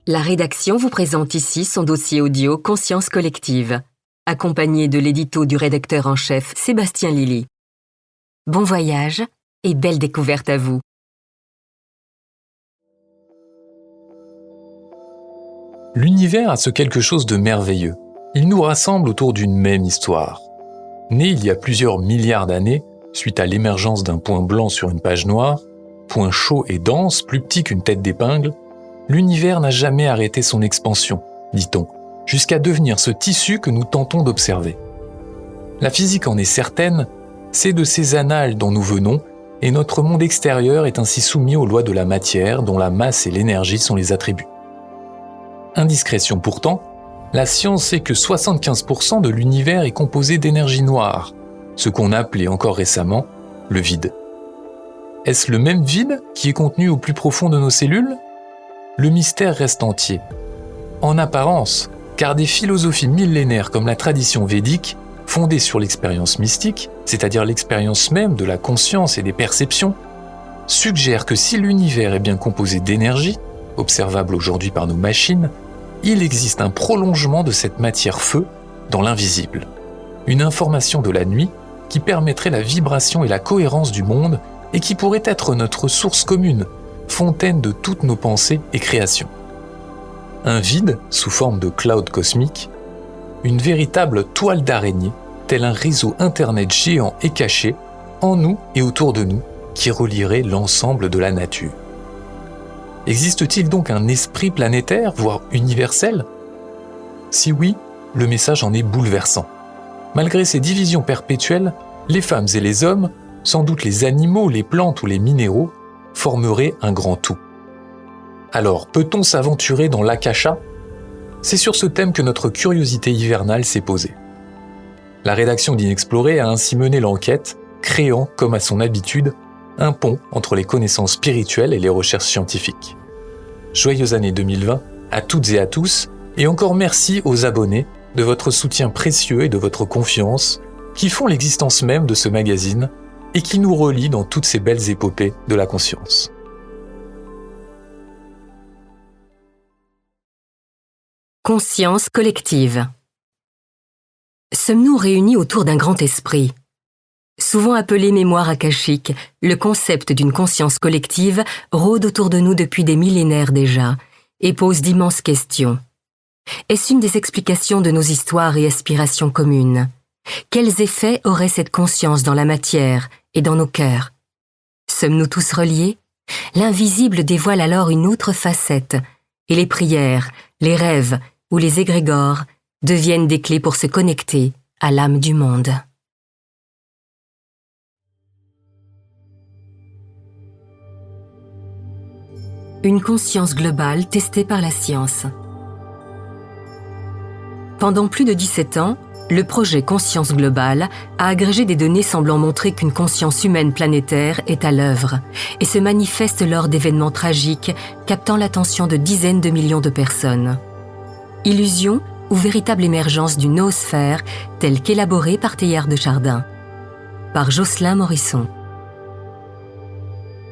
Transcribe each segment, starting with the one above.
La rédaction vous présente ici son dossier audio Conscience collective, accompagné de l'édito du rédacteur en chef Sébastien Lilly. Bon voyage et belle découverte à vous. L'univers a ce quelque chose de merveilleux. Il nous rassemble autour d'une même histoire. Né il y a plusieurs milliards d'années, suite à l'émergence d'un point blanc sur une page noire, point chaud et dense, plus petit qu'une tête d'épingle, l'univers n'a jamais arrêté son expansion, dit-on, jusqu'à devenir ce tissu que nous tentons d'observer. La physique en est certaine, c'est de ces annales dont nous venons, et notre monde extérieur est ainsi soumis aux lois de la matière dont la masse et l'énergie sont les attributs. Indiscrétion pourtant, la science sait que 75% de l'univers est composé d'énergie noire, ce qu'on appelait encore récemment le vide. Est-ce le même vide qui est contenu au plus profond de nos cellules ? Le mystère reste entier. En apparence, car des philosophies millénaires comme la tradition védique, fondée sur l'expérience mystique, c'est-à-dire l'expérience même de la conscience et des perceptions, suggèrent que si l'univers est bien composé d'énergie, observable aujourd'hui par nos machines, il existe un prolongement de cette matière-feu dans l'invisible. Une information de la nuit qui permettrait la vibration et la cohérence du monde et qui pourrait être notre source commune, fontaine de toutes nos pensées et créations. Un vide sous forme de cloud cosmique, une véritable toile d'araignée, tel un réseau internet géant et caché, en nous et autour de nous, qui relierait l'ensemble de la nature. Existe-t-il donc un esprit planétaire, voire universel ? Si oui, le message en est bouleversant. Malgré ces divisions perpétuelles, les femmes et les hommes, sans doute les animaux, les plantes ou les minéraux, formeraient un grand tout. Alors, peut-on s'aventurer dans l'Akasha ? C'est sur ce thème que notre curiosité hivernale s'est posée. La rédaction d'Inexploré a ainsi mené l'enquête, créant, comme à son habitude, un pont entre les connaissances spirituelles et les recherches scientifiques. Joyeuse année 2020 à toutes et à tous, et encore merci aux abonnés de votre soutien précieux et de votre confiance qui font l'existence même de ce magazine et qui nous relient dans toutes ces belles épopées de la conscience. Conscience collective. Sommes-nous réunis autour d'un grand esprit ? Souvent appelé mémoire akashique, le concept d'une conscience collective rôde autour de nous depuis des millénaires déjà et pose d'immenses questions. Est-ce une des explications de nos histoires et aspirations communes ? Quels effets aurait cette conscience dans la matière et dans nos cœurs ? Sommes-nous tous reliés ? L'invisible dévoile alors une autre facette, et les prières, les rêves ou les égrégores deviennent des clés pour se connecter à l'âme du monde. Une conscience globale testée par la science. Pendant plus de 17 ans, le projet Conscience Globale a agrégé des données semblant montrer qu'une conscience humaine planétaire est à l'œuvre et se manifeste lors d'événements tragiques captant l'attention de dizaines de millions de personnes. Illusion ou véritable émergence d'une noosphère telle qu'élaborée par Teilhard de Chardin. Par Jocelyn Morisson.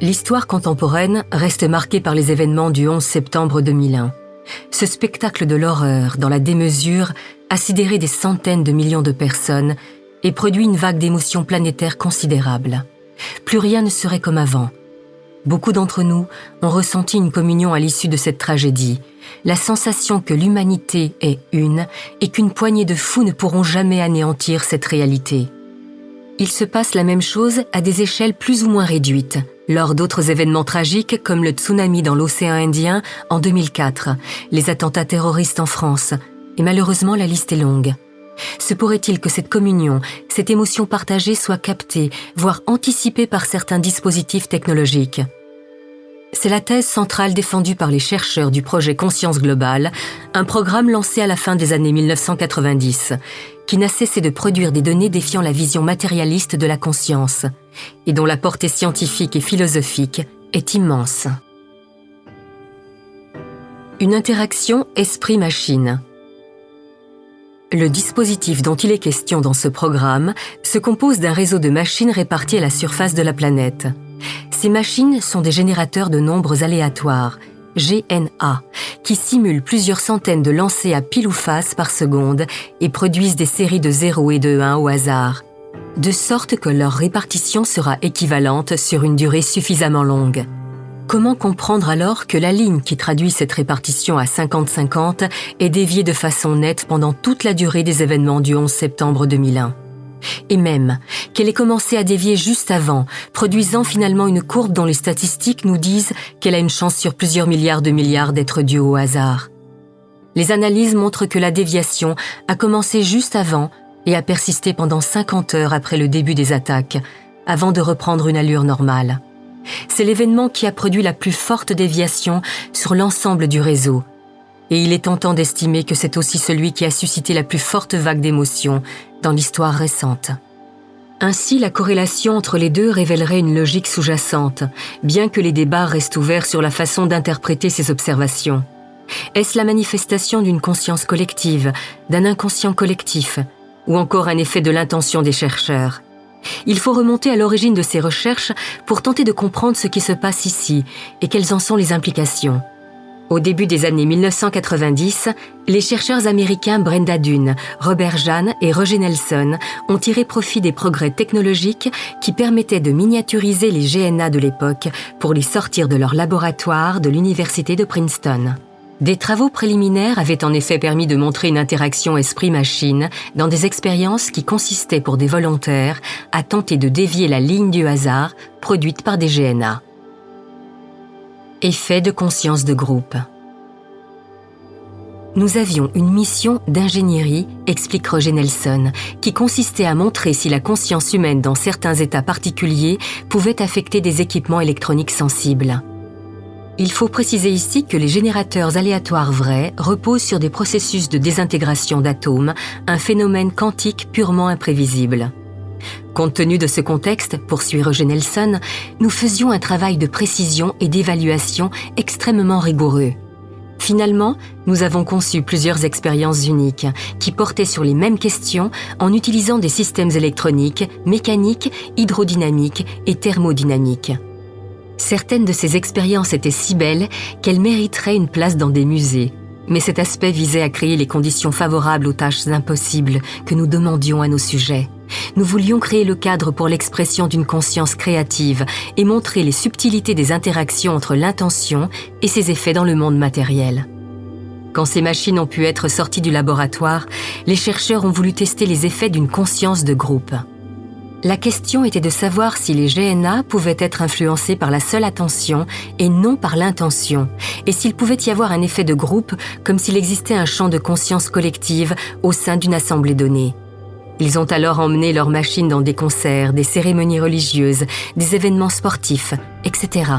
L'histoire contemporaine reste marquée par les événements du 11 septembre 2001. Ce spectacle de l'horreur, dans la démesure, a sidéré des centaines de millions de personnes et produit une vague d'émotions planétaires considérable. Plus rien ne serait comme avant. Beaucoup d'entre nous ont ressenti une communion à l'issue de cette tragédie, la sensation que l'humanité est une et qu'une poignée de fous ne pourront jamais anéantir cette réalité. Il se passe la même chose à des échelles plus ou moins réduites, lors d'autres événements tragiques comme le tsunami dans l'océan Indien en 2004, les attentats terroristes en France, et malheureusement la liste est longue. Se pourrait-il que cette communion, cette émotion partagée soit captée, voire anticipée par certains dispositifs technologiques ? C'est la thèse centrale défendue par les chercheurs du projet Conscience Globale, un programme lancé à la fin des années 1990, qui n'a cessé de produire des données défiant la vision matérialiste de la conscience, et dont la portée scientifique et philosophique est immense. Une interaction esprit-machine. Le dispositif dont il est question dans ce programme se compose d'un réseau de machines réparties à la surface de la planète. Ces machines sont des générateurs de nombres aléatoires, GNA, qui simulent plusieurs centaines de lancers à pile ou face par seconde et produisent des séries de 0 et de 1 au hasard, de sorte que leur répartition sera équivalente sur une durée suffisamment longue. Comment comprendre alors que la ligne qui traduit cette répartition à 50-50 est déviée de façon nette pendant toute la durée des événements du 11 septembre 2001 ? Et même qu'elle ait commencé à dévier juste avant, produisant finalement une courbe dont les statistiques nous disent qu'elle a une chance sur plusieurs milliards d'être due au hasard. Les analyses montrent que la déviation a commencé juste avant et a persisté pendant 50 heures après le début des attaques, avant de reprendre une allure normale. C'est l'événement qui a produit la plus forte déviation sur l'ensemble du réseau. Et il est tentant d'estimer que c'est aussi celui qui a suscité la plus forte vague d'émotions dans l'histoire récente. Ainsi, la corrélation entre les deux révélerait une logique sous-jacente, bien que les débats restent ouverts sur la façon d'interpréter ces observations. Est-ce la manifestation d'une conscience collective, d'un inconscient collectif, ou encore un effet de l'intention des chercheurs ? Il faut remonter à l'origine de ces recherches pour tenter de comprendre ce qui se passe ici et quelles en sont les implications. Au début des années 1990, les chercheurs américains Brenda Dunn, Robert Jahn et Roger Nelson ont tiré profit des progrès technologiques qui permettaient de miniaturiser les GNA de l'époque pour les sortir de leur laboratoire de l'université de Princeton. Des travaux préliminaires avaient en effet permis de montrer une interaction esprit-machine dans des expériences qui consistaient pour des volontaires à tenter de dévier la ligne du hasard produite par des GNA. Effet de conscience de groupe. Nous avions une mission d'ingénierie, explique Roger Nelson, qui consistait à montrer si la conscience humaine dans certains états particuliers pouvait affecter des équipements électroniques sensibles. Il faut préciser ici que les générateurs aléatoires vrais reposent sur des processus de désintégration d'atomes, un phénomène quantique purement imprévisible. Compte tenu de ce contexte, poursuit Roger Nelson, nous faisions un travail de précision et d'évaluation extrêmement rigoureux. Finalement, nous avons conçu plusieurs expériences uniques qui portaient sur les mêmes questions en utilisant des systèmes électroniques, mécaniques, hydrodynamiques et thermodynamiques. Certaines de ces expériences étaient si belles qu'elles mériteraient une place dans des musées. Mais cet aspect visait à créer les conditions favorables aux tâches impossibles que nous demandions à nos sujets. Nous voulions créer le cadre pour l'expression d'une conscience créative et montrer les subtilités des interactions entre l'intention et ses effets dans le monde matériel. Quand ces machines ont pu être sorties du laboratoire, les chercheurs ont voulu tester les effets d'une conscience de groupe. La question était de savoir si les GNA pouvaient être influencés par la seule attention et non par l'intention, et s'il pouvait y avoir un effet de groupe comme s'il existait un champ de conscience collective au sein d'une assemblée donnée. Ils ont alors emmené leurs machines dans des concerts, des cérémonies religieuses, des événements sportifs, etc.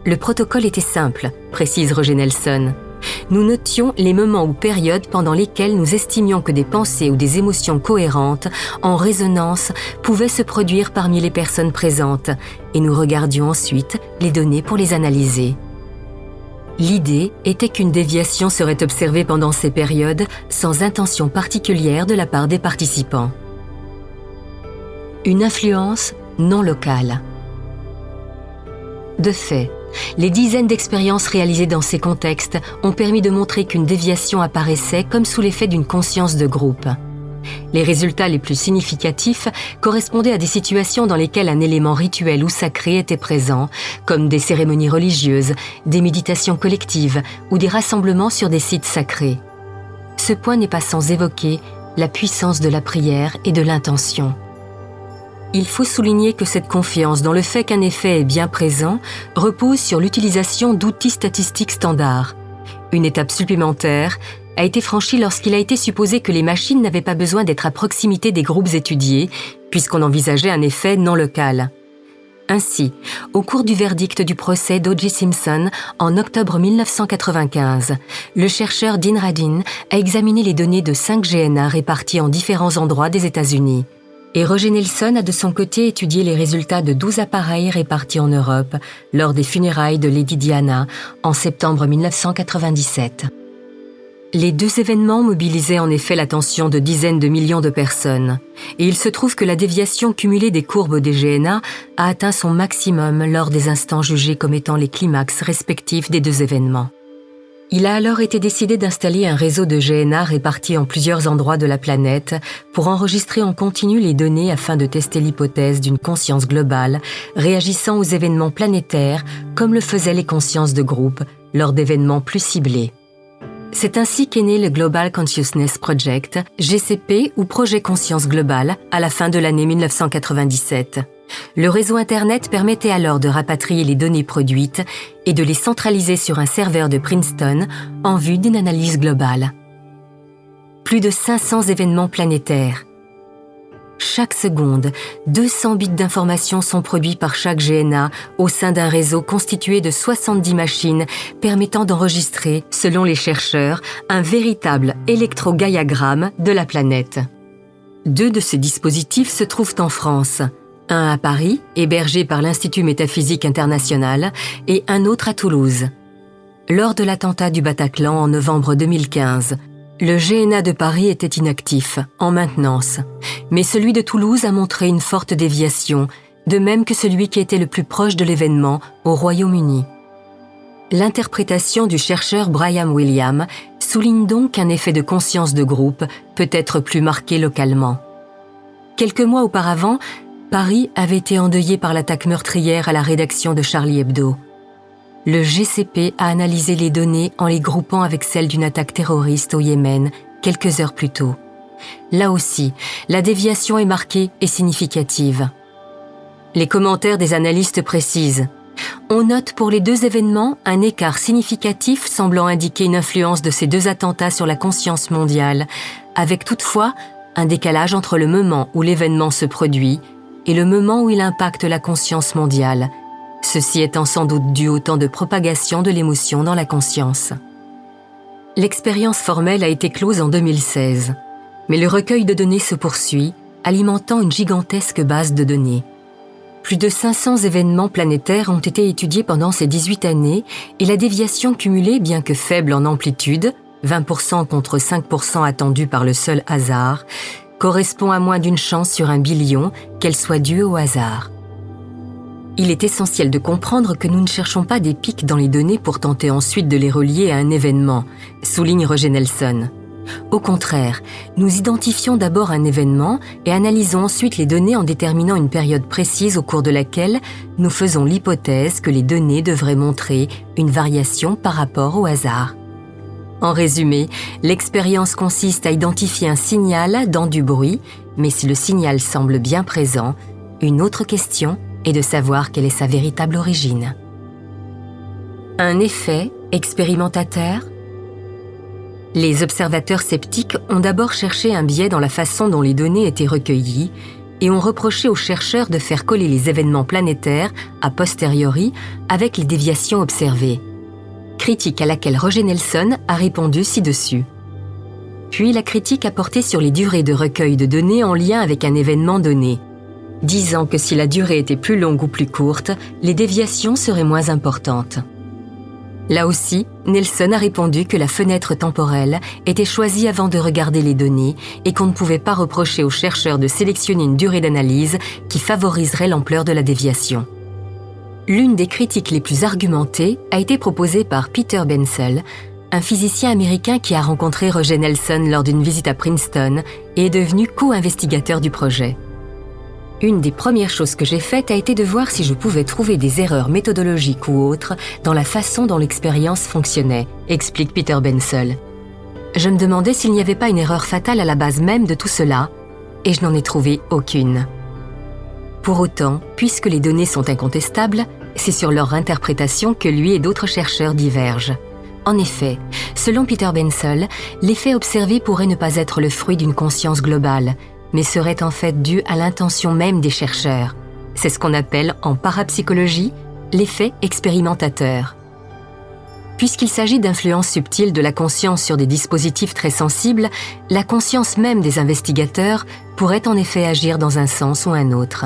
Le protocole était simple, précise Roger Nelson. Nous notions les moments ou périodes pendant lesquels nous estimions que des pensées ou des émotions cohérentes, en résonance, pouvaient se produire parmi les personnes présentes, et nous regardions ensuite les données pour les analyser. L'idée était qu'une déviation serait observée pendant ces périodes sans intention particulière de la part des participants. Une influence non locale. De fait, les dizaines d'expériences réalisées dans ces contextes ont permis de montrer qu'une déviation apparaissait comme sous l'effet d'une conscience de groupe. Les résultats les plus significatifs correspondaient à des situations dans lesquelles un élément rituel ou sacré était présent, comme des cérémonies religieuses, des méditations collectives ou des rassemblements sur des sites sacrés. Ce point n'est pas sans évoquer la puissance de la prière et de l'intention. Il faut souligner que cette confiance dans le fait qu'un effet est bien présent repose sur l'utilisation d'outils statistiques standards. Une étape supplémentaire a été franchie lorsqu'il a été supposé que les machines n'avaient pas besoin d'être à proximité des groupes étudiés, puisqu'on envisageait un effet non local. Ainsi, au cours du verdict du procès d'O.J. Simpson en octobre 1995, le chercheur Dean Radin a examiné les données de 5 GNA répartis en différents endroits des États-Unis. Et Roger Nelson a de son côté étudié les résultats de 12 appareils répartis en Europe lors des funérailles de Lady Diana en septembre 1997. Les deux événements mobilisaient en effet l'attention de dizaines de millions de personnes, et il se trouve que la déviation cumulée des courbes des GNA a atteint son maximum lors des instants jugés comme étant les climax respectifs des deux événements. Il a alors été décidé d'installer un réseau de GNA réparti en plusieurs endroits de la planète pour enregistrer en continu les données afin de tester l'hypothèse d'une conscience globale réagissant aux événements planétaires comme le faisaient les consciences de groupe lors d'événements plus ciblés. C'est ainsi qu'est né le Global Consciousness Project, GCP ou Projet Conscience Globale, à la fin de l'année 1997. Le réseau Internet permettait alors de rapatrier les données produites et de les centraliser sur un serveur de Princeton en vue d'une analyse globale. Plus de 500 événements planétaires. Chaque seconde, 200 bits d'informations sont produits par chaque GNA au sein d'un réseau constitué de 70 machines permettant d'enregistrer, selon les chercheurs, un véritable électrogaiagramme de la planète. 2 de ces dispositifs se trouvent en France. Un à Paris, hébergé par l'Institut Métaphysique International, et un autre à Toulouse. Lors de l'attentat du Bataclan en novembre 2015, le GNA de Paris était inactif, en maintenance, mais celui de Toulouse a montré une forte déviation, de même que celui qui était le plus proche de l'événement, au Royaume-Uni. L'interprétation du chercheur Brian Williams souligne donc qu'un effet de conscience de groupe peut être plus marqué localement. Quelques mois auparavant, Paris avait été endeuillé par l'attaque meurtrière à la rédaction de Charlie Hebdo. Le GCP a analysé les données en les groupant avec celles d'une attaque terroriste au Yémen quelques heures plus tôt. Là aussi, la déviation est marquée et significative. Les commentaires des analystes précisent « On note pour les 2 événements un écart significatif semblant indiquer une influence de ces 2 attentats sur la conscience mondiale, avec toutefois un décalage entre le moment où l'événement se produit et le moment où il impacte la conscience mondiale, ceci étant sans doute dû au temps de propagation de l'émotion dans la conscience. » L'expérience formelle a été close en 2016, mais le recueil de données se poursuit, alimentant une gigantesque base de données. Plus de 500 événements planétaires ont été étudiés pendant ces 18 années et la déviation cumulée, bien que faible en amplitude, 20% contre 5% attendus par le seul hasard, correspond à moins d'une chance sur 1 billion qu'elle soit due au hasard. Il est essentiel de comprendre que nous ne cherchons pas des pics dans les données pour tenter ensuite de les relier à un événement, souligne Roger Nelson. Au contraire, nous identifions d'abord un événement et analysons ensuite les données en déterminant une période précise au cours de laquelle nous faisons l'hypothèse que les données devraient montrer une variation par rapport au hasard. En résumé, l'expérience consiste à identifier un signal dans du bruit, mais si le signal semble bien présent, une autre question est de savoir quelle est sa véritable origine. Un effet expérimentateur ? Les observateurs sceptiques ont d'abord cherché un biais dans la façon dont les données étaient recueillies et ont reproché aux chercheurs de faire coller les événements planétaires a posteriori avec les déviations observées. Critique à laquelle Roger Nelson a répondu ci-dessus. Puis la critique a porté sur les durées de recueil de données en lien avec un événement donné, disant que si la durée était plus longue ou plus courte, les déviations seraient moins importantes. Là aussi, Nelson a répondu que la fenêtre temporelle était choisie avant de regarder les données et qu'on ne pouvait pas reprocher aux chercheurs de sélectionner une durée d'analyse qui favoriserait l'ampleur de la déviation. L'une des critiques les plus argumentées a été proposée par Peter Bensel, un physicien américain qui a rencontré Roger Nelson lors d'une visite à Princeton et est devenu co-investigateur du projet. Une des premières choses que j'ai faites a été de voir si je pouvais trouver des erreurs méthodologiques ou autres dans la façon dont l'expérience fonctionnait, explique Peter Bensel. Je me demandais s'il n'y avait pas une erreur fatale à la base même de tout cela, et je n'en ai trouvé aucune. Pour autant, puisque les données sont incontestables, c'est sur leur interprétation que lui et d'autres chercheurs divergent. En effet, selon Peter Bensel, l'effet observé pourrait ne pas être le fruit d'une conscience globale, mais serait en fait dû à l'intention même des chercheurs. C'est ce qu'on appelle en parapsychologie l'effet expérimentateur. Puisqu'il s'agit d'influences subtiles de la conscience sur des dispositifs très sensibles, la conscience même des investigateurs pourrait en effet agir dans un sens ou un autre.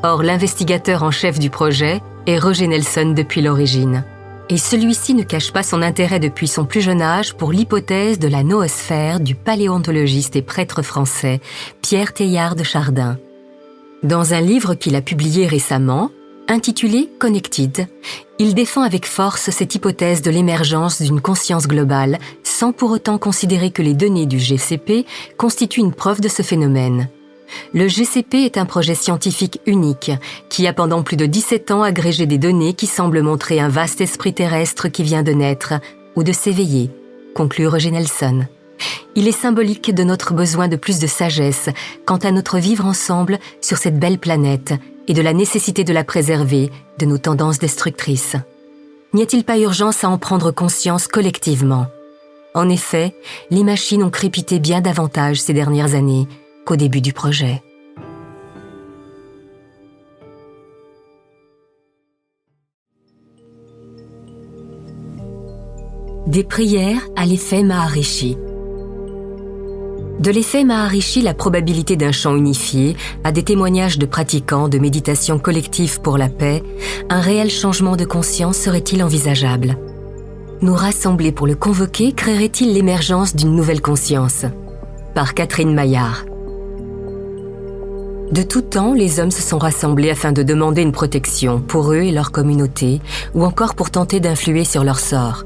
Or, l'investigateur en chef du projet est Roger Nelson depuis l'origine. Et celui-ci ne cache pas son intérêt depuis son plus jeune âge pour l'hypothèse de la noosphère du paléontologiste et prêtre français Pierre Teilhard de Chardin. Dans un livre qu'il a publié récemment, Intitulé « Connected », il défend avec force cette hypothèse de l'émergence d'une conscience globale sans pour autant considérer que les données du GCP constituent une preuve de ce phénomène. Le GCP est un projet scientifique unique qui a pendant plus de 17 ans agrégé des données qui semblent montrer un vaste esprit terrestre qui vient de naître ou de s'éveiller, conclut Roger Nelson. Il est symbolique de notre besoin de plus de sagesse quant à notre vivre ensemble sur cette belle planète et de la nécessité de la préserver de nos tendances destructrices. N'y a-t-il pas urgence à en prendre conscience collectivement ? En effet, les machines ont crépité bien davantage ces dernières années qu'au début du projet. Des prières à l'effet Maharishi. De l'effet Maharishi, la probabilité d'un chant unifié, à des témoignages de pratiquants de méditation collective pour la paix, un réel changement de conscience serait-il envisageable ? Nous rassembler pour le convoquer créerait-il l'émergence d'une nouvelle conscience ? Par Catherine Maillard. De tout temps, les hommes se sont rassemblés afin de demander une protection pour eux et leur communauté, ou encore pour tenter d'influer sur leur sort.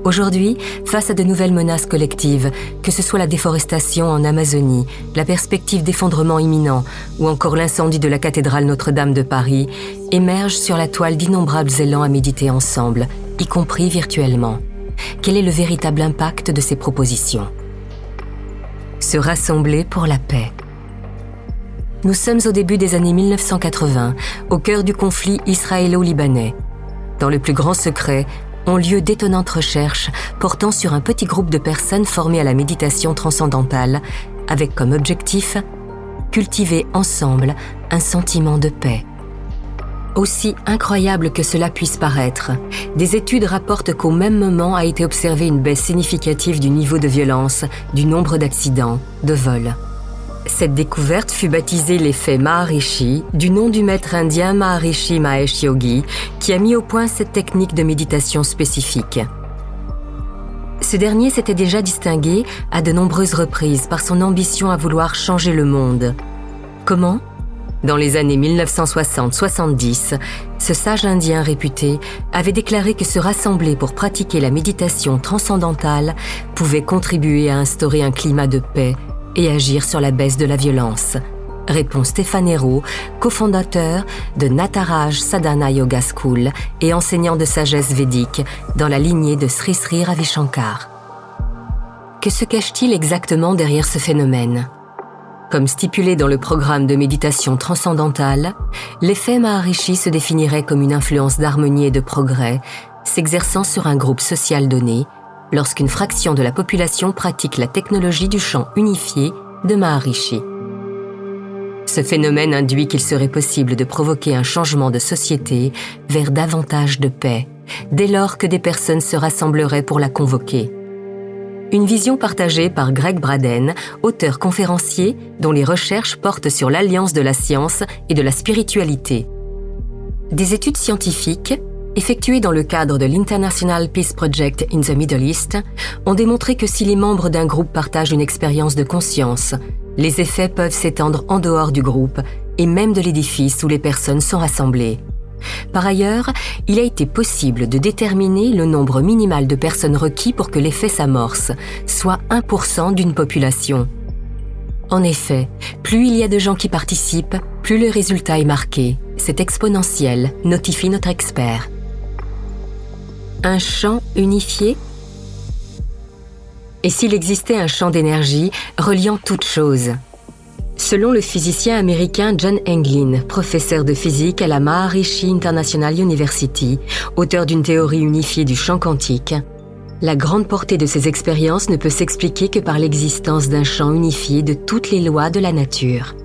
Aujourd'hui, face à de nouvelles menaces collectives, que ce soit la déforestation en Amazonie, la perspective d'effondrement imminent ou encore l'incendie de la cathédrale Notre-Dame de Paris, émergent sur la toile d'innombrables élans à méditer ensemble, y compris virtuellement. Quel est le véritable impact de ces propositions ? Se rassembler pour la paix. Nous sommes au début des années 1980, au cœur du conflit israélo-libanais. Dans le plus grand secret, ont lieu d'étonnantes recherches portant sur un petit groupe de personnes formées à la méditation transcendantale, avec comme objectif cultiver ensemble un sentiment de paix. Aussi incroyable que cela puisse paraître, des études rapportent qu'au même moment a été observée une baisse significative du niveau de violence, du nombre d'accidents, de vols. Cette découverte fut baptisée l'effet Maharishi, du nom du maître indien Maharishi Mahesh Yogi, qui a mis au point cette technique de méditation spécifique. Ce dernier s'était déjà distingué à de nombreuses reprises par son ambition à vouloir changer le monde. Comment ? Dans les années 1960-70, ce sage indien réputé avait déclaré que se rassembler pour pratiquer la méditation transcendantale pouvait contribuer à instaurer un climat de paix et agir sur la baisse de la violence, répond Stéphane Hérault, cofondateur de Nataraj Sadhana Yoga School et enseignant de sagesse védique dans la lignée de Sri Sri Ravi Shankar. Que se cache-t-il exactement derrière ce phénomène ? Comme stipulé dans le programme de méditation transcendantale, l'effet Maharishi se définirait comme une influence d'harmonie et de progrès, s'exerçant sur un groupe social donné, lorsqu'une fraction de la population pratique la technologie du chant unifié de Maharishi. Ce phénomène induit qu'il serait possible de provoquer un changement de société vers davantage de paix, dès lors que des personnes se rassembleraient pour la convoquer. Une vision partagée par Greg Braden, auteur conférencier dont les recherches portent sur l'alliance de la science et de la spiritualité. Des études scientifiques effectuées dans le cadre de l'International Peace Project in the Middle East, ont démontré que si les membres d'un groupe partagent une expérience de conscience, les effets peuvent s'étendre en dehors du groupe et même de l'édifice où les personnes sont rassemblées. Par ailleurs, il a été possible de déterminer le nombre minimal de personnes requis pour que l'effet s'amorce, soit 1% d'une population. En effet, plus il y a de gens qui participent, plus le résultat est marqué. C'est exponentiel, notifie notre expert. Un champ unifié ? Et s'il existait un champ d'énergie reliant toutes choses ? Selon le physicien américain John Englin, professeur de physique à la Maharishi International University, auteur d'une théorie unifiée du champ quantique, la grande portée de ces expériences ne peut s'expliquer que par l'existence d'un champ unifié de toutes les lois de la nature.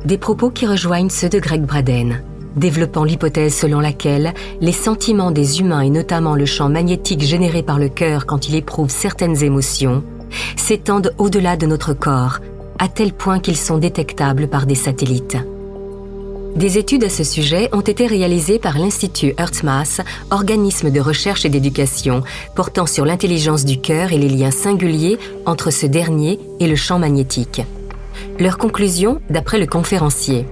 Des propos qui rejoignent ceux de Greg Braden, développant l'hypothèse selon laquelle les sentiments des humains et notamment le champ magnétique généré par le cœur quand il éprouve certaines émotions s'étendent au-delà de notre corps, à tel point qu'ils sont détectables par des satellites. Des études à ce sujet ont été réalisées par l'Institut HeartMath, organisme de recherche et d'éducation portant sur l'intelligence du cœur et les liens singuliers entre ce dernier et le champ magnétique. Leur conclusion, d'après le conférencier: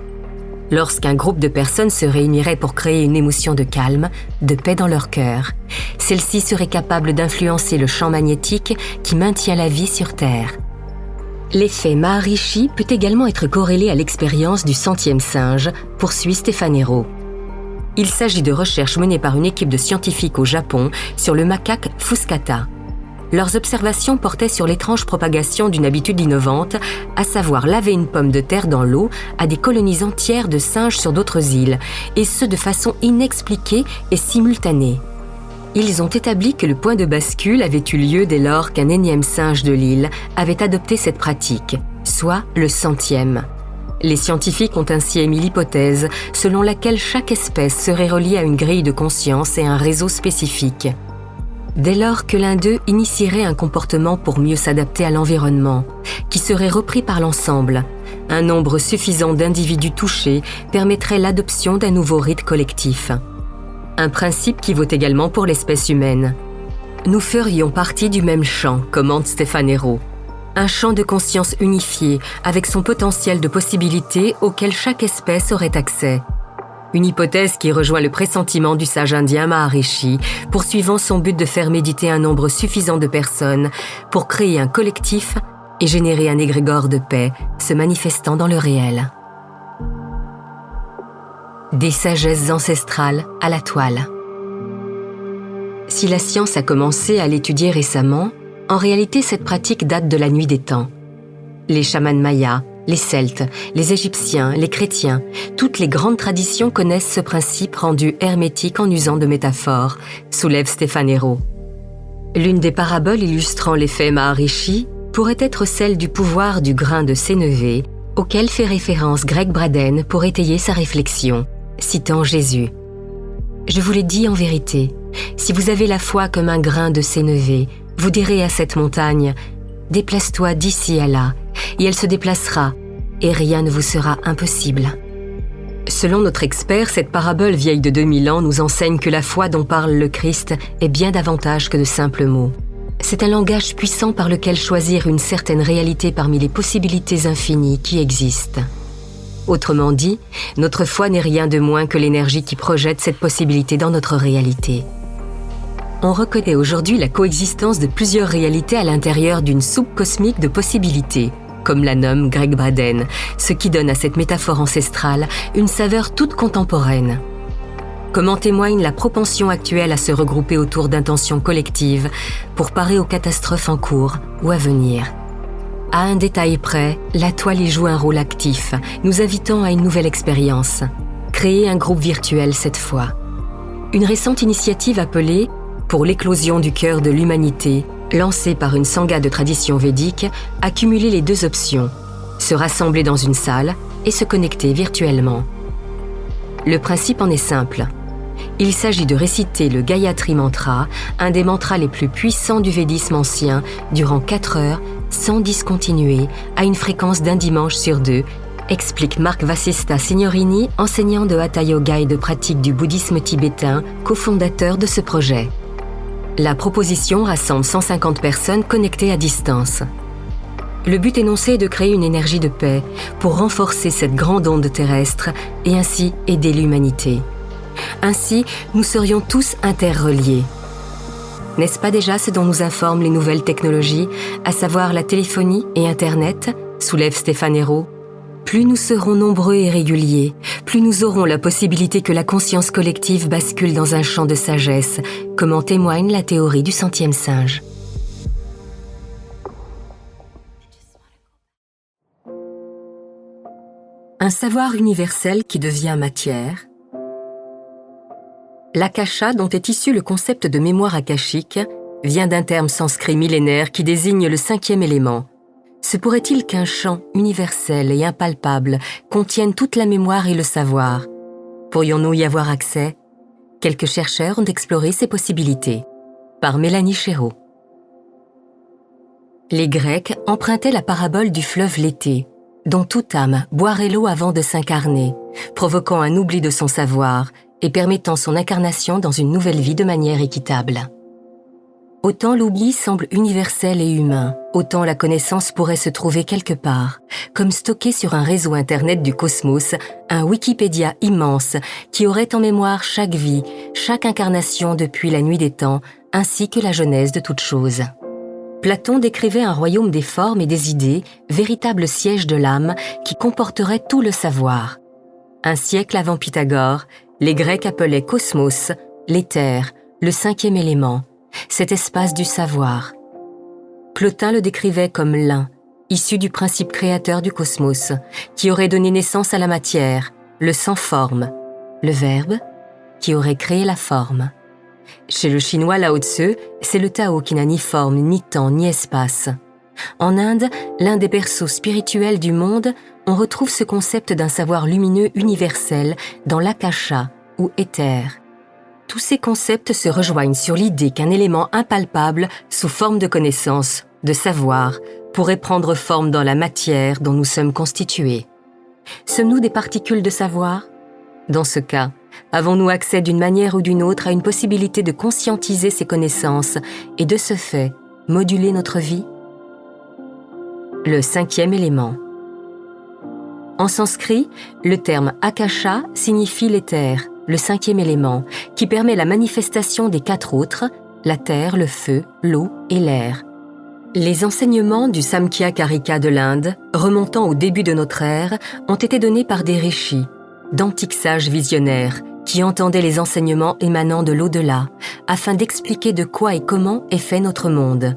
lorsqu'un groupe de personnes se réunirait pour créer une émotion de calme, de paix dans leur cœur. Celle-ci serait capable d'influencer le champ magnétique qui maintient la vie sur Terre. L'effet Maharishi peut également être corrélé à l'expérience du 100e singe, poursuit Stefanero. Il s'agit de recherches menées par une équipe de scientifiques au Japon sur le macaque Fuskata. Leurs observations portaient sur l'étrange propagation d'une habitude innovante, à savoir laver une pomme de terre dans l'eau à des colonies entières de singes sur d'autres îles, et ce de façon inexpliquée et simultanée. Ils ont établi que le point de bascule avait eu lieu dès lors qu'un énième singe de l'île avait adopté cette pratique, soit le 100e. Les scientifiques ont ainsi émis l'hypothèse selon laquelle chaque espèce serait reliée à une grille de conscience et un réseau spécifique. Dès lors que l'un d'eux initierait un comportement pour mieux s'adapter à l'environnement, qui serait repris par l'ensemble, un nombre suffisant d'individus touchés permettrait l'adoption d'un nouveau rite collectif. Un principe qui vaut également pour l'espèce humaine. Nous ferions partie du même champ, commente Stefanero. Un champ de conscience unifié, avec son potentiel de possibilités auquel chaque espèce aurait accès. Une hypothèse qui rejoint le pressentiment du sage indien Maharishi, poursuivant son but de faire méditer un nombre suffisant de personnes pour créer un collectif et générer un égrégore de paix se manifestant dans le réel. Des sagesses ancestrales à la toile. Si la science a commencé à l'étudier récemment, en réalité cette pratique date de la nuit des temps. Les chamans mayas, les Celtes, les Égyptiens, les chrétiens, toutes les grandes traditions connaissent ce principe rendu hermétique en usant de métaphores, soulève Stefanero. L'une des paraboles illustrant l'effet Maharishi pourrait être celle du pouvoir du grain de sénévé, auquel fait référence Greg Braden pour étayer sa réflexion, citant Jésus. « Je vous l'ai dit en vérité, si vous avez la foi comme un grain de sénévé, vous direz à cette montagne « Déplace-toi d'ici à là », et elle se déplacera, et rien ne vous sera impossible. Selon notre expert, cette parabole vieille de 2000 ans nous enseigne que la foi dont parle le Christ est bien davantage que de simples mots. C'est un langage puissant par lequel choisir une certaine réalité parmi les possibilités infinies qui existent. Autrement dit, notre foi n'est rien de moins que l'énergie qui projette cette possibilité dans notre réalité. On reconnaît aujourd'hui la coexistence de plusieurs réalités à l'intérieur d'une soupe cosmique de possibilités, comme la nomme Greg Braden, ce qui donne à cette métaphore ancestrale une saveur toute contemporaine. Comme en témoigne la propension actuelle à se regrouper autour d'intentions collectives pour parer aux catastrophes en cours ou à venir. À un détail près, la toile y joue un rôle actif, nous invitant à une nouvelle expérience. Créer un groupe virtuel cette fois. Une récente initiative appelée « Pour l'éclosion du cœur de l'humanité », lancée par une sangha de tradition védique, a cumulé les deux options, se rassembler dans une salle et se connecter virtuellement. Le principe en est simple. Il s'agit de réciter le Gayatri Mantra, un des mantras les plus puissants du védisme ancien, durant 4 heures, sans discontinuer, à une fréquence d'un dimanche sur 2, explique Mark Vasista Signorini, enseignant de Hatha Yoga et de pratique du bouddhisme tibétain, cofondateur de ce projet. La proposition rassemble 150 personnes connectées à distance. Le but énoncé est de créer une énergie de paix pour renforcer cette grande onde terrestre et ainsi aider l'humanité. Ainsi, nous serions tous interreliés. N'est-ce pas déjà ce dont nous informent les nouvelles technologies, à savoir la téléphonie et Internet, soulève Stefanero. Plus nous serons nombreux et réguliers, plus nous aurons la possibilité que la conscience collective bascule dans un champ de sagesse, comme en témoigne la théorie du 100e singe. Un savoir universel qui devient matière. L'akasha, dont est issu le concept de mémoire akashique, vient d'un terme sanskrit millénaire qui désigne le 5e élément. Se pourrait-il qu'un champ universel et impalpable contienne toute la mémoire et le savoir? Pourrions-nous y avoir accès? Quelques chercheurs ont exploré ces possibilités. Par Mélanie Chéreau. Les Grecs empruntaient la parabole du fleuve Léthé, dont toute âme boirait l'eau avant de s'incarner, provoquant un oubli de son savoir et permettant son incarnation dans une nouvelle vie de manière équitable. Autant l'oubli semble universel et humain, autant la connaissance pourrait se trouver quelque part, comme stocké sur un réseau Internet du cosmos, un Wikipédia immense qui aurait en mémoire chaque vie, chaque incarnation depuis la nuit des temps, ainsi que la genèse de toute chose. Platon décrivait un royaume des formes et des idées, véritable siège de l'âme qui comporterait tout le savoir. Un siècle avant Pythagore, les Grecs appelaient cosmos, l'éther, le cinquième élément, cet espace du savoir. Plotin le décrivait comme l'un, issu du principe créateur du cosmos, qui aurait donné naissance à la matière, le sans forme, le verbe, qui aurait créé la forme. Chez le chinois Lao Tzu, c'est le Tao qui n'a ni forme, ni temps, ni espace. En Inde, l'un des berceaux spirituels du monde, on retrouve ce concept d'un savoir lumineux universel dans l'akasha, ou éther. Tous ces concepts se rejoignent sur l'idée qu'un élément impalpable, sous forme de connaissance, de savoir, pourrait prendre forme dans la matière dont nous sommes constitués. Sommes-nous des particules de savoir ? Dans ce cas, avons-nous accès d'une manière ou d'une autre à une possibilité de conscientiser ces connaissances et de ce fait, moduler notre vie ? Le cinquième élément. En sanskrit, le terme akasha signifie l'éther, le cinquième élément, qui permet la manifestation des quatre autres, la terre, le feu, l'eau et l'air. Les enseignements du Samkhya Karika de l'Inde, remontant au début de notre ère, ont été donnés par des rishis, d'antiques sages visionnaires, qui entendaient les enseignements émanant de l'au-delà, afin d'expliquer de quoi et comment est fait notre monde.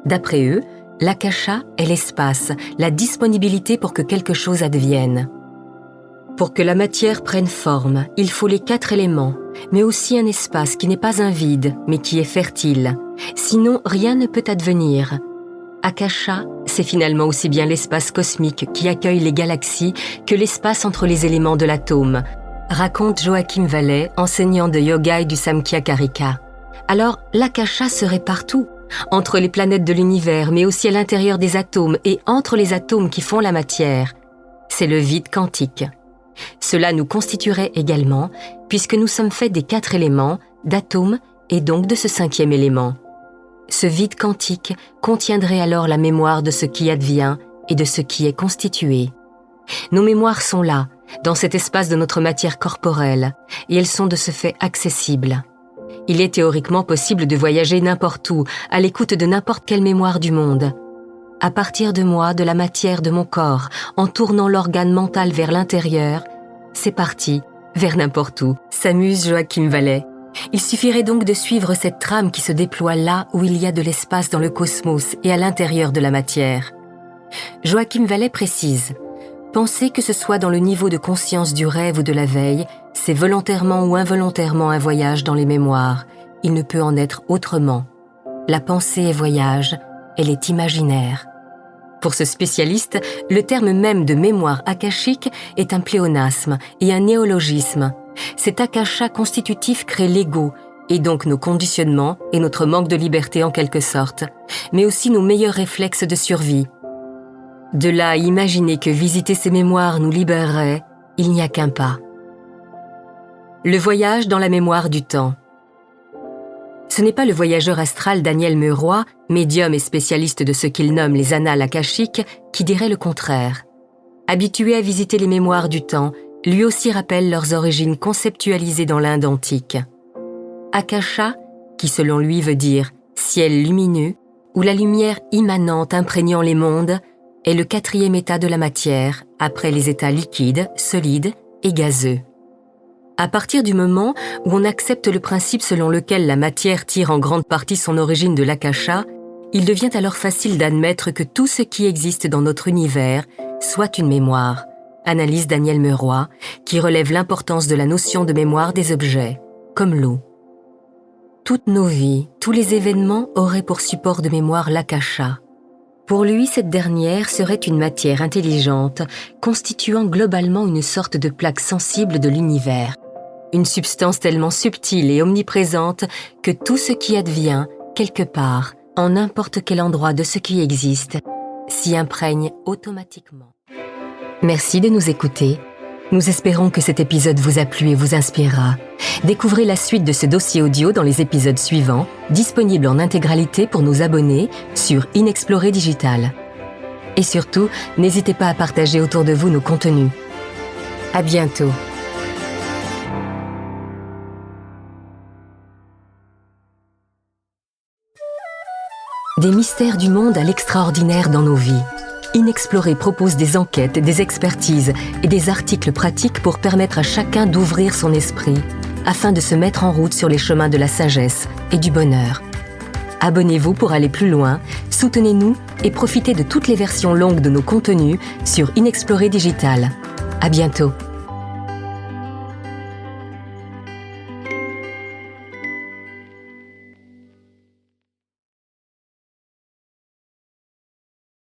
D'après eux, l'akasha est l'espace, la disponibilité pour que quelque chose advienne. Pour que la matière prenne forme, il faut les quatre éléments, mais aussi un espace qui n'est pas un vide, mais qui est fertile. Sinon, rien ne peut advenir. Akasha, c'est finalement aussi bien l'espace cosmique qui accueille les galaxies que l'espace entre les éléments de l'atome, raconte Joachim Vallée, enseignant de yoga et du Samkhya Karika. Alors, l'akasha serait partout, entre les planètes de l'univers, mais aussi à l'intérieur des atomes et entre les atomes qui font la matière. C'est le vide quantique. Cela nous constituerait également, puisque nous sommes faits des quatre éléments, d'atomes et donc de ce cinquième élément. Ce vide quantique contiendrait alors la mémoire de ce qui advient et de ce qui est constitué. Nos mémoires sont là, dans cet espace de notre matière corporelle, et elles sont de ce fait accessibles. Il est théoriquement possible de voyager n'importe où, à l'écoute de n'importe quelle mémoire du monde. À partir de moi, de la matière de mon corps, en tournant l'organe mental vers l'intérieur, c'est parti, vers n'importe où, s'amuse Joachim Vallée. Il suffirait donc de suivre cette trame qui se déploie là où il y a de l'espace dans le cosmos et à l'intérieur de la matière. Joachim Vallée précise « Penser que ce soit dans le niveau de conscience du rêve ou de la veille, c'est volontairement ou involontairement un voyage dans les mémoires. Il ne peut en être autrement. La pensée est voyage, elle est imaginaire. » Pour ce spécialiste, le terme même de mémoire akashique est un pléonasme et un néologisme. Cet akasha constitutif crée l'ego, et donc nos conditionnements et notre manque de liberté en quelque sorte, mais aussi nos meilleurs réflexes de survie. De là à imaginer que visiter ces mémoires nous libérerait, il n'y a qu'un pas. Le voyage dans la mémoire du temps. Ce n'est pas le voyageur astral Daniel Meuroy, médium et spécialiste de ce qu'il nomme les annales akashiques, qui dirait le contraire. Habitué à visiter les mémoires du temps, lui aussi rappelle leurs origines conceptualisées dans l'Inde antique. Akasha, qui selon lui veut dire « ciel lumineux » ou la lumière immanente imprégnant les mondes, est le quatrième état de la matière, après les états liquides, solides et gazeux. À partir du moment où on accepte le principe selon lequel la matière tire en grande partie son origine de l'akasha, il devient alors facile d'admettre que tout ce qui existe dans notre univers soit une mémoire, analyse Daniel Meuroy, qui relève l'importance de la notion de mémoire des objets, comme l'eau. Toutes nos vies, tous les événements auraient pour support de mémoire l'akasha. Pour lui, cette dernière serait une matière intelligente, constituant globalement une sorte de plaque sensible de l'univers. Une substance tellement subtile et omniprésente que tout ce qui advient, quelque part, en n'importe quel endroit de ce qui existe, s'y imprègne automatiquement. Merci de nous écouter. Nous espérons que cet épisode vous a plu et vous inspirera. Découvrez la suite de ce dossier audio dans les épisodes suivants, disponibles en intégralité pour nos abonnés sur Inexploré Digital. Et surtout, n'hésitez pas à partager autour de vous nos contenus. À bientôt. Des mystères du monde à l'extraordinaire dans nos vies. Inexploré propose des enquêtes, des expertises et des articles pratiques pour permettre à chacun d'ouvrir son esprit, afin de se mettre en route sur les chemins de la sagesse et du bonheur. Abonnez-vous pour aller plus loin, soutenez-nous et profitez de toutes les versions longues de nos contenus sur Inexploré Digital. À bientôt.